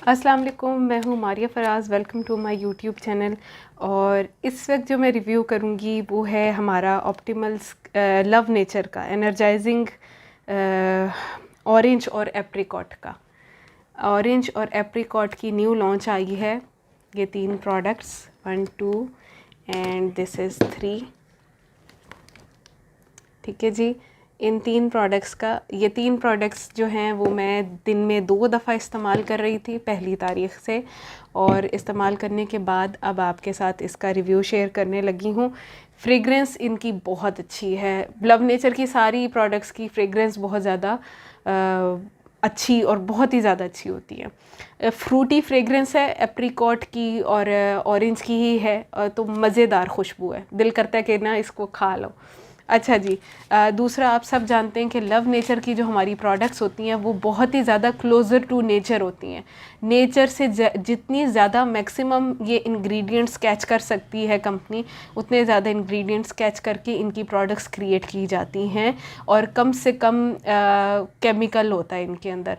अस्सलाम वालेकुम, मैं हूँ Maria Faraz. Welcome to my YouTube channel. और इस वक्त जो मैं रिव्यू करूँगी वो है हमारा ऑप्टिमल्स लव नेचर का एनर्जाइजिंग ऑरेंज और एप्रिकॉट का। ऑरेंज और एप्रिकॉट की न्यू लॉन्च आई है। ये 3 प्रोडक्ट्स, 1 2 एंड दिस इज़ 3। ठीक है जी। इन 3 प्रोडक्ट्स का, ये 3 प्रोडक्ट्स जो हैं वो मैं दिन में 2 दफ़ा इस्तेमाल कर रही थी पहली तारीख़ से, और इस्तेमाल करने के बाद अब आपके साथ इसका रिव्यू शेयर करने लगी हूँ। फ्रेगरेंस इनकी बहुत अच्छी है। लव नेचर की सारी प्रोडक्ट्स की फ्रेगरेंस बहुत ज़्यादा अच्छी और बहुत ही ज़्यादा अच्छी होती है। फ्रूटी फ्रेगरेंस है एप्रिकॉट की और ऑरेंज की ही है, तो मज़ेदार खुशबू है, दिल करता है कि ना इसको खा लो। अच्छा जी। दूसरा, आप सब जानते हैं कि लव नेचर की जो हमारी प्रोडक्ट्स होती हैं वो बहुत ही ज़्यादा क्लोज़र टू नेचर होती हैं। नेचर से जितनी ज़्यादा मैक्सिमम ये इंग्रेडिएंट्स कैच कर सकती है कंपनी, उतने ज़्यादा इंग्रेडिएंट्स कैच करके इनकी प्रोडक्ट्स क्रिएट की जाती हैं, और कम से कम केमिकल होता है इनके अंदर।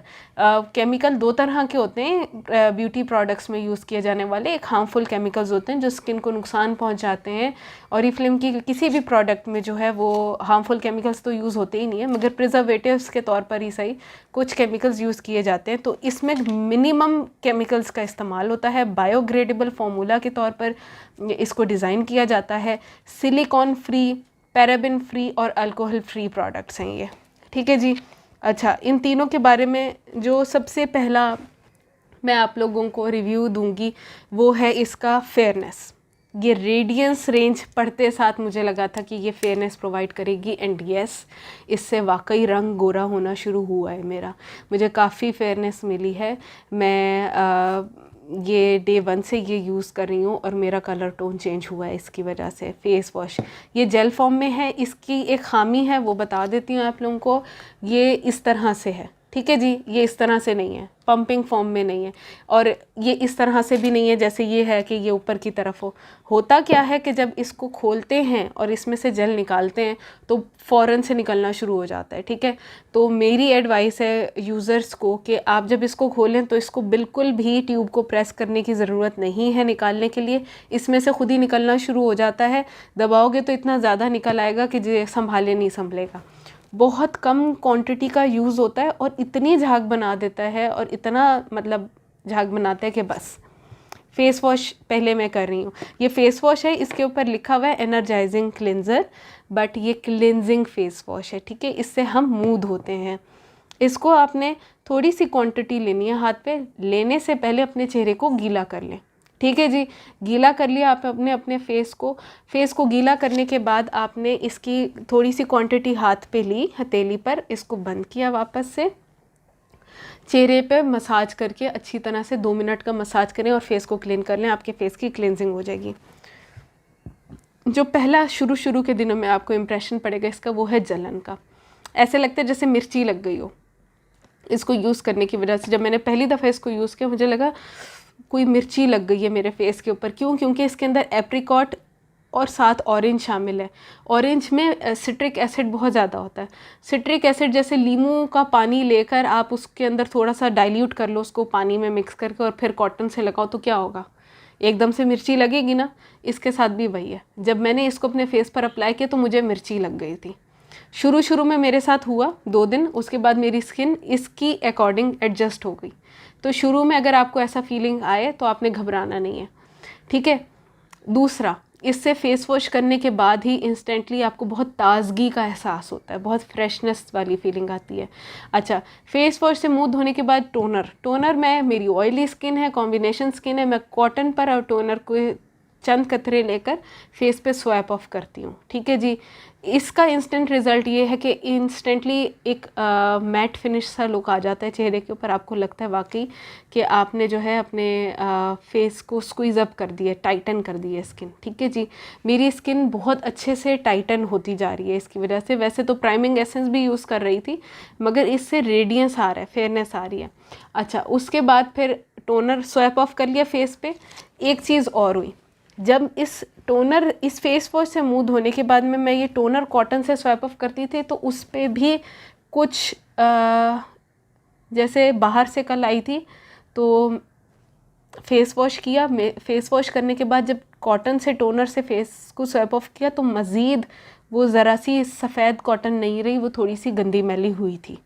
केमिकल 2 तरह के होते हैं ब्यूटी प्रोडक्ट्स में यूज़ किए जाने वाले। एक हार्मफुल केमिकल्स होते हैं जो स्किन को नुकसान पहुँचाते हैं, और फिल्म की किसी भी प्रोडक्ट में जो है वो हार्मफुल केमिकल्स तो यूज़ होते ही नहीं है, मगर प्रिजर्वेटिव्स के तौर पर ही सही कुछ केमिकल्स यूज़ किए जाते हैं। तो इसमें मिनिमम केमिकल्स का इस्तेमाल होता है। बायोग्रेडेबल फार्मूला के तौर पर इसको डिज़ाइन किया जाता है। सिलिकॉन फ्री, पैराबिन फ्री और अल्कोहल फ्री प्रोडक्ट्स हैं ये। ठीक है जी। अच्छा, इन तीनों के बारे में जो सबसे पहला मैं आप लोगों को रिव्यू दूंगी वो है इसका फेयरनेस। ये रेडियंस रेंज पढ़ते साथ मुझे लगा था कि ये फेयरनेस प्रोवाइड करेगी, एंड यस, इससे वाकई रंग गोरा होना शुरू हुआ है मेरा। मुझे काफ़ी फेयरनेस मिली है। मैं ये डे 1 से ये यूज़ कर रही हूँ और मेरा कलर टोन चेंज हुआ है इसकी वजह से। फेस वॉश ये जेल फॉर्म में है। इसकी एक ख़ामी है, वो बता देती हूँ आप लोगों को। ये इस तरह से है, ठीक है जी। ये इस तरह से नहीं है, पंपिंग फॉर्म में नहीं है, और ये इस तरह से भी नहीं है जैसे ये है कि ये ऊपर की तरफ हो। होता क्या है कि जब इसको खोलते हैं और इसमें से जेल निकालते हैं तो फ़ौरन से निकलना शुरू हो जाता है। ठीक है, तो मेरी एडवाइस है यूज़र्स को कि आप जब इसको खोलें तो इसको बिल्कुल भी ट्यूब को प्रेस करने की ज़रूरत नहीं है निकालने के लिए। इसमें से खुद ही निकलना शुरू हो जाता है। दबाओगे तो इतना ज़्यादा निकल आएगा कि जो संभाले नहीं संभलेगा। बहुत कम क्वांटिटी का यूज़ होता है और इतनी झाग बना देता है, और इतना मतलब झाग बनाता है कि बस। फेस वॉश पहले मैं कर रही हूँ। ये फेस वॉश है, इसके ऊपर लिखा हुआ है एनर्जाइजिंग क्लिनज़र, बट ये क्लिनजिंग फेस वॉश है। ठीक है, इससे हम मुंह धोते हैं। इसको आपने थोड़ी सी क्वांटिटी लेनी है। हाथ पे लेने से पहले अपने चेहरे को गीला कर लें। ठीक है जी। गीला कर लिया आप अपने अपने फेस को गीला करने के बाद आपने इसकी थोड़ी सी क्वांटिटी हाथ पे ली, हथेली पर, इसको बंद किया, वापस से चेहरे पे मसाज करके अच्छी तरह से 2 मिनट का मसाज करें और फेस को क्लीन कर लें। आपके फेस की क्लिनजिंग हो जाएगी। जो पहला शुरू के दिनों में आपको इम्प्रेशन पड़ेगा इसका, वो है जलन का। ऐसे लगता है जैसे मिर्ची लग गई हो इसको यूज़ करने की वजह से। जब मैंने पहली दफ़ा इसको यूज़ किया मुझे लगा कोई मिर्ची लग गई है मेरे फेस के ऊपर। क्यों? क्योंकि इसके अंदर एप्रिकॉट और साथ ऑरेंज शामिल है। ऑरेंज में सिट्रिक एसिड बहुत ज़्यादा होता है। सिट्रिक एसिड जैसे नींबू का पानी लेकर आप उसके अंदर थोड़ा सा डाइल्यूट कर लो उसको पानी में मिक्स करके, और फिर कॉटन से लगाओ तो क्या होगा, एकदम से मिर्ची लगेगी ना। इसके साथ भी वही है। जब मैंने इसको अपने फेस पर अप्लाई किया तो मुझे मिर्ची लग गई थी। शुरू में मेरे साथ हुआ 2 दिन, उसके बाद मेरी स्किन इसकी अकॉर्डिंग एडजस्ट हो गई। तो शुरू में अगर आपको ऐसा फीलिंग आए तो आपने घबराना नहीं है। ठीक है। दूसरा, इससे फेस वॉश करने के बाद ही इंस्टेंटली आपको बहुत ताज़गी का एहसास होता है, बहुत फ्रेशनेस वाली फीलिंग आती है। अच्छा, फेस वॉश से मुंह धोने के बाद टोनर मेरी ऑयली स्किन है, कॉम्बिनेशन स्किन है, मैं कॉटन पर और टोनर को चंद कतरे लेकर फेस पे स्वैप ऑफ करती हूँ। ठीक है जी। इसका इंस्टेंट रिज़ल्ट ये है कि इंस्टेंटली एक मैट फिनिश सा लुक आ जाता है चेहरे के ऊपर। आपको लगता है वाकई कि आपने जो है अपने फेस को स्क्वीज़ अप कर दिया, टाइटन कर दी है स्किन। ठीक है जी। मेरी स्किन बहुत अच्छे से टाइटन होती जा रही है इसकी वजह से। वैसे तो प्राइमिंग एसेंस भी यूज़ कर रही थी, मगर इससे रेडियंस आ रहा है, फेयरनेस आ रही है। अच्छा, उसके बाद फिर टोनर स्वैप ऑफ कर लिया फेस पे। एक चीज़ और हुई, जब इस फेस वॉश से मुंह धोने के बाद में मैं ये टोनर कॉटन से स्वैप ऑफ करती थी तो उस पर भी कुछ जैसे बाहर से कल आई थी तो फेस वॉश किया, फेस वॉश करने के बाद जब कॉटन से टोनर से फेस को स्वैप ऑफ किया तो मज़ीद वो ज़रा सी सफ़ेद कॉटन नहीं रही, वो थोड़ी सी गंदी मैली हुई थी,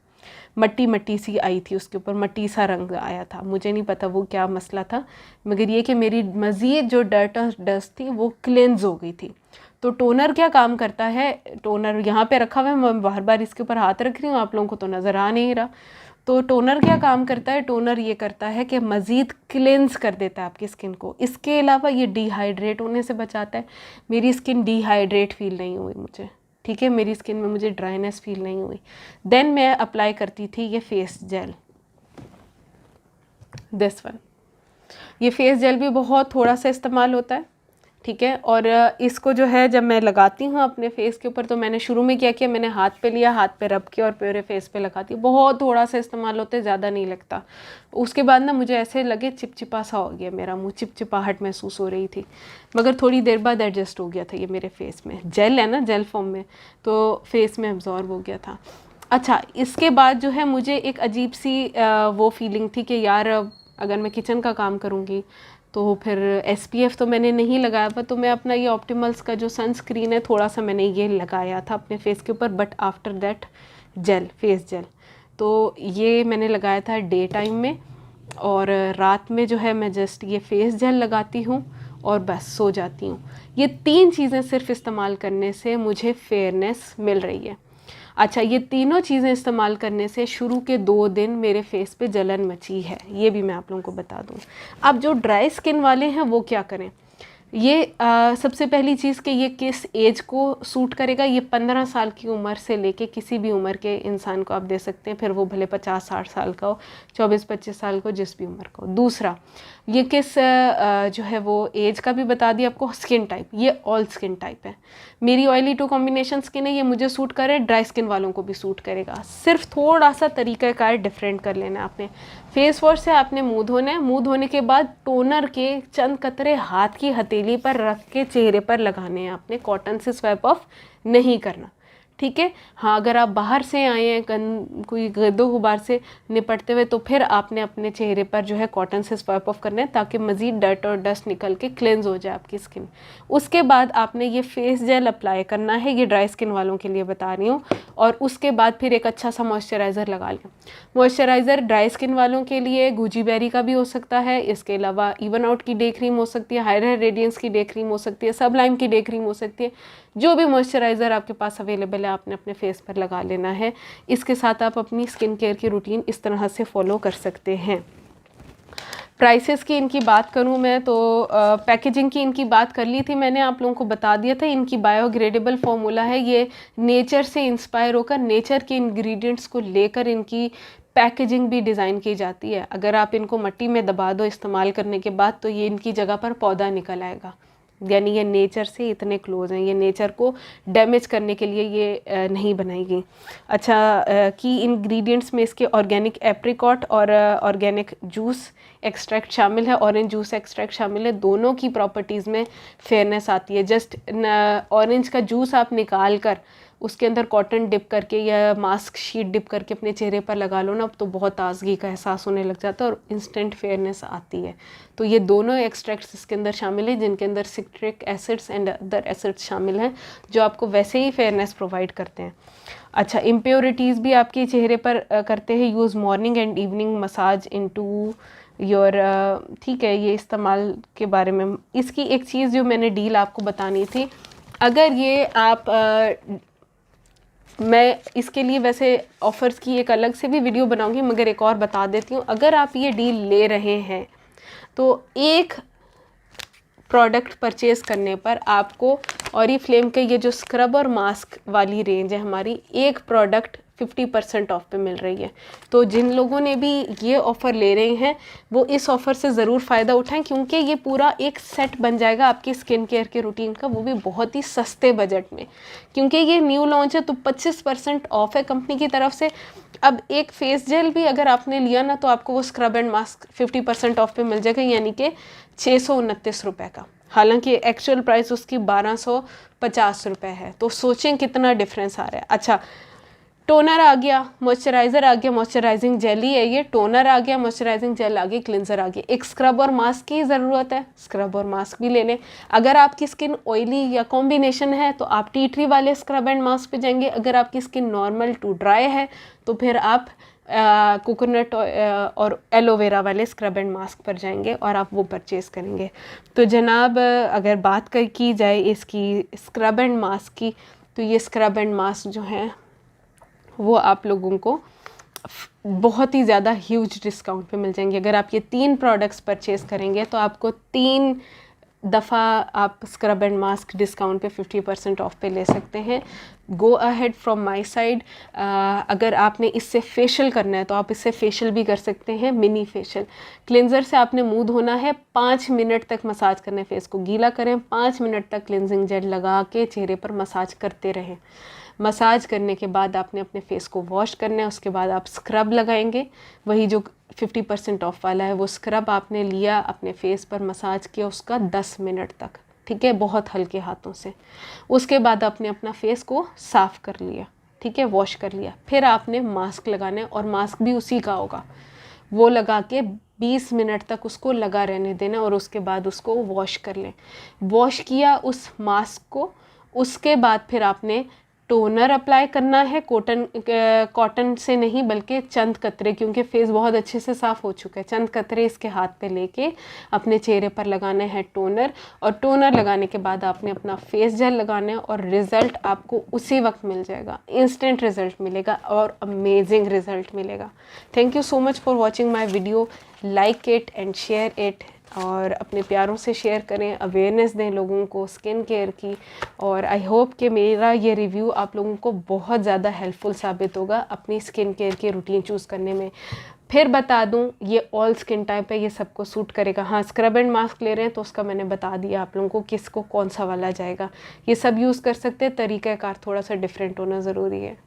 मट्टी मट्टी सी आई थी उसके ऊपर, मट्टी सा रंग आया था। मुझे नहीं पता वो क्या मसला था, मगर ये कि मेरी मज़ीद जो डर्ट और डस्ट थी वो क्लेंज हो गई थी। तो टोनर क्या काम करता है, टोनर यहाँ पे रखा हुआ है, मैं बार बार इसके ऊपर हाथ रख रही हूँ, आप लोगों को तो नज़र आ नहीं रहा। तो टोनर क्या काम करता है, टोनर ये करता है कि मज़ीद क्लेंस कर देता है आपकी स्किन को। इसके अलावा ये डिहाइड्रेट होने से बचाता है। मेरी स्किन डिहाइड्रेट फील नहीं हुई मुझे, ठीक है, मेरी स्किन में मुझे ड्राइनेस फील नहीं हुई। देन मैं अप्लाई करती थी ये फेस जेल, दिस वन। ये फेस जेल भी बहुत थोड़ा सा इस्तेमाल होता है, ठीक है। और इसको जो है जब मैं लगाती हूँ अपने फेस के ऊपर, तो मैंने शुरू में क्या किया, मैंने हाथ पे लिया, हाथ पे रब किया और पूरे फेस पे लगाती हूँ। बहुत थोड़ा सा इस्तेमाल होता है, ज़्यादा नहीं लगता। उसके बाद ना मुझे ऐसे लगे चिपचिपा सा हो गया मेरा मुँह, चिपचिपाहट महसूस हो रही थी, मगर थोड़ी देर बाद एडजस्ट हो गया था ये मेरे फेस में। जेल है ना, जेल फॉर्म में, तो फेस में अब्जॉर्ब हो गया था। अच्छा, इसके बाद जो है मुझे एक अजीब सी वो फीलिंग थी कि यार अगर मैं किचन का काम करूँगी तो फिर SPF तो मैंने नहीं लगाया था, तो मैं अपना ये ऑप्टिमल्स का जो सनस्क्रीन है थोड़ा सा मैंने ये लगाया था अपने फेस के ऊपर, but after that gel, face gel, तो ये मैंने लगाया था डे टाइम में। और रात में जो है मैं जस्ट ये फेस जेल लगाती हूँ और बस सो जाती हूँ। ये 3 चीज़ें सिर्फ इस्तेमाल करने से मुझे फेयरनेस मिल रही है। अच्छा, ये तीनों चीज़ें इस्तेमाल करने से शुरू के 2 दिन मेरे फेस पे जलन मची है, ये भी मैं आप लोगों को बता दूँ। अब जो ड्राई स्किन वाले हैं वो क्या करें, ये सबसे पहली चीज़ कि ये किस एज को सूट करेगा। ये 15 साल की उम्र से लेके किसी भी उम्र के इंसान को आप दे सकते हैं, फिर वो भले 50-60 साल का हो, 24-25 साल का हो, जिस भी उम्र का हो। दूसरा, ये किस जो है वो एज का भी बता दिया आपको। स्किन टाइप, ये ऑल स्किन टाइप है। मेरी ऑयली टू कॉम्बिनेशन स्किन है, ये मुझे सूट करे, ड्राई स्किन वालों को भी सूट करेगा। सिर्फ थोड़ा सा तरीक़ाकार डिफरेंट कर लेना आपने। फेस वॉश से आपने मुंह धोना है, मुंह धोने के बाद टोनर के चंद कतरे हाथ की हथेली पर रख के चेहरे पर लगाने हैं आपने, कॉटन से स्वैप ऑफ नहीं करना, ठीक है। हाँ, अगर आप बाहर से आए हैं कोई गद्दो गुबार से निपटते हुए, तो फिर आपने अपने चेहरे पर जो है कॉटन से स्वैप ऑफ करना है, ताकि मज़ीद डर्ट और डस्ट निकल के क्लेंज हो जाए आपकी स्किन। उसके बाद आपने ये फेस जेल अप्लाई करना है, ये ड्राई स्किन वालों के लिए बता रही हूँ। और उसके बाद फिर एक अच्छा सा मॉइस्चराइज़र लगा लें। मॉइस्चराइज़र ड्राई स्किन वालों के लिए गुजी बेरी का भी हो सकता है, इसके अलावा इवन आउट की डे क्रीम हो सकती है, हायर रेडियंस की डे क्रीम हो सकती है, सबलाइम की डे क्रीम हो सकती है। जो भी मॉइस्चराइज़र आपके पास अवेलेबल है आपने अपने फेस पर लगा लेना है। इसके साथ आप अपनी स्किन केयर की रूटीन इस तरह से फॉलो कर सकते हैं। प्राइसेस की इनकी बात करूं मैं तो पैकेजिंग की इनकी बात कर ली थी मैंने, आप लोगों को बता दिया था। इनकी बायोग्रेडेबल फार्मूला है, ये नेचर से इंस्पायर होकर नेचर के इंग्रेडिएंट्स को लेकर इनकी पैकेजिंग भी डिज़ाइन की जाती है। अगर आप इनको मिट्टी में दबा दो इस्तेमाल करने के बाद, तो ये इनकी जगह पर पौधा निकल आएगा। यानी ये नेचर से इतने क्लोज हैं, ये नेचर को डैमेज करने के लिए ये नहीं बनाई गई। अच्छा, की इंग्रेडिएंट्स में इसके ऑर्गेनिक एप्रिकॉट और ऑर्गेनिक जूस एक्सट्रैक्ट शामिल है, ऑरेंज जूस एक्सट्रैक्ट शामिल है। दोनों की प्रॉपर्टीज़ में फेयरनेस आती है। जस्ट ऑरेंज का जूस आप निकाल कर उसके अंदर कॉटन डिप करके या मास्क शीट डिप करके अपने चेहरे पर लगा लो ना, अब तो बहुत ताजगी का एहसास होने लग जाता है और इंस्टेंट फेयरनेस आती है। तो ये दोनों एक्सट्रैक्ट्स इसके अंदर शामिल हैं, जिनके अंदर citric acids and other acids शामिल हैं, जो आपको वैसे ही फेयरनेस प्रोवाइड करते हैं। अच्छा, इम्प्योरिटीज़ भी आपके चेहरे पर करते हैं use morning and evening massage into your, ठीक है। ये इस्तेमाल के बारे में इसकी एक चीज़ जो मैंने डील आपको बतानी थी, अगर ये आप मैं इसके लिए वैसे ऑफ़र्स की एक अलग से भी वीडियो बनाऊंगी, मगर एक और बता देती हूँ। अगर आप ये डील ले रहे हैं तो एक प्रोडक्ट परचेज़ करने पर आपको ऑरिफ्लेम के ये जो स्क्रब और मास्क वाली रेंज है हमारी, एक प्रोडक्ट 50% ऑफ पे मिल रही है। तो जिन लोगों ने भी ये ऑफ़र ले रहे हैं वो इस ऑफ़र से ज़रूर फ़ायदा उठाएं, क्योंकि ये पूरा एक सेट बन जाएगा आपकी स्किन केयर के रूटीन का, वो भी बहुत ही सस्ते बजट में। क्योंकि ये न्यू लॉन्च है तो 25% ऑफ है कंपनी की तरफ से। अब एक फेस जेल भी अगर आपने लिया ना, तो आपको वो स्क्रब एंड मास्क 50% ऑफ पे मिल जाएगा, यानी कि 629 रुपये का। हालांकि एक्चुअल प्राइस उसकी 1250 रुपये है। तो सोचें कितना डिफरेंस आ रहा है। अच्छा, टोनर आ गया, मॉइस्चराइज़र आ गया, मॉइस्चराइजिंग जेल ही है ये, टोनर आ गया, मॉइस्चराइजिंग जेल आ गई, क्लिनजर आ गया। एक स्क्रब और मास्क की ज़रूरत है, स्क्रब और मास्क भी ले लें। अगर आपकी स्किन ऑयली या कॉम्बिनेशन है तो आप टी ट्री वाले स्क्रब एंड मास्क पे जाएंगे। अगर आपकी स्किन नॉर्मल टू ड्राई है तो फिर आप कोकोनट और एलोवेरा वाले स्क्रब एंड मास्क पर जाएंगे और आप वो परचेज़ करेंगे। तो जनाब अगर बात की जाए इसकी स्क्रब एंड मास्क की, तो ये स्क्रब एंड मास्क जो हैं वो आप लोगों को बहुत ही ज़्यादा ह्यूज डिस्काउंट पे मिल जाएंगे। अगर आप ये 3 प्रोडक्ट्स परचेज़ करेंगे तो आपको 3 दफ़ा आप स्क्रब एंड मास्क डिस्काउंट पे 50% ऑफ पे ले सकते हैं। Go ahead from my side. अगर आपने इससे फेशियल करना है तो आप इससे फेशियल भी कर सकते हैं, मिनी फेशियल। क्लिनज़र से आपने मुंह धोना है, 5 मिनट तक मसाज करने, फेस को गीला करें, 5 मिनट तक क्लिनजिंग जेल लगा के चेहरे पर मसाज करते रहें। मसाज करने के बाद आपने अपने फेस को वॉश करना है, उसके बाद आप स्क्रब लगाएंगे। वही जो 50% ऑफ वाला है वो स्क्रब आपने लिया, अपने फेस पर मसाज किया उसका 10 मिनट तक, ठीक है, बहुत हल्के हाथों से। उसके बाद आपने अपना फेस को साफ़ कर लिया, ठीक है, वॉश कर लिया। फिर आपने मास्क लगाना है और मास्क भी उसी का होगा, वो लगा के 20 मिनट तक उसको लगा रहने देना और उसके बाद उसको वॉश कर लें। वॉश किया उस मास्क को, उसके बाद फिर आपने टोनर अप्लाई करना है, कॉटन से नहीं बल्कि चंद कतरे, क्योंकि फेस बहुत अच्छे से साफ़ हो चुका है। चंद कतरे इसके हाथ पे लेके अपने चेहरे पर लगाना है टोनर, और टोनर लगाने के बाद आपने अपना फेस जेल लगाना है और रिज़ल्ट आपको उसी वक्त मिल जाएगा, इंस्टेंट रिज़ल्ट मिलेगा और अमेजिंग रिज़ल्ट मिलेगा। Thank you so much for watching my video. Like it and share it, और अपने प्यारों से शेयर करें, अवेयरनेस दें लोगों को स्किन केयर की। और आई होप कि मेरा ये रिव्यू आप लोगों को बहुत ज़्यादा हेल्पफुल साबित होगा अपनी स्किन केयर की रूटीन चूज़ करने में। फिर बता दूं, ये ऑल स्किन टाइप है, ये सबको सूट करेगा। हाँ, स्क्रब एंड मास्क ले रहे हैं तो उसका मैंने बता दिया आप लोगों को किसको कौन सा वाला जाएगा। ये सब यूज़ कर सकते हैं, तरीक़ाकार थोड़ा सा डिफरेंट होना ज़रूरी है।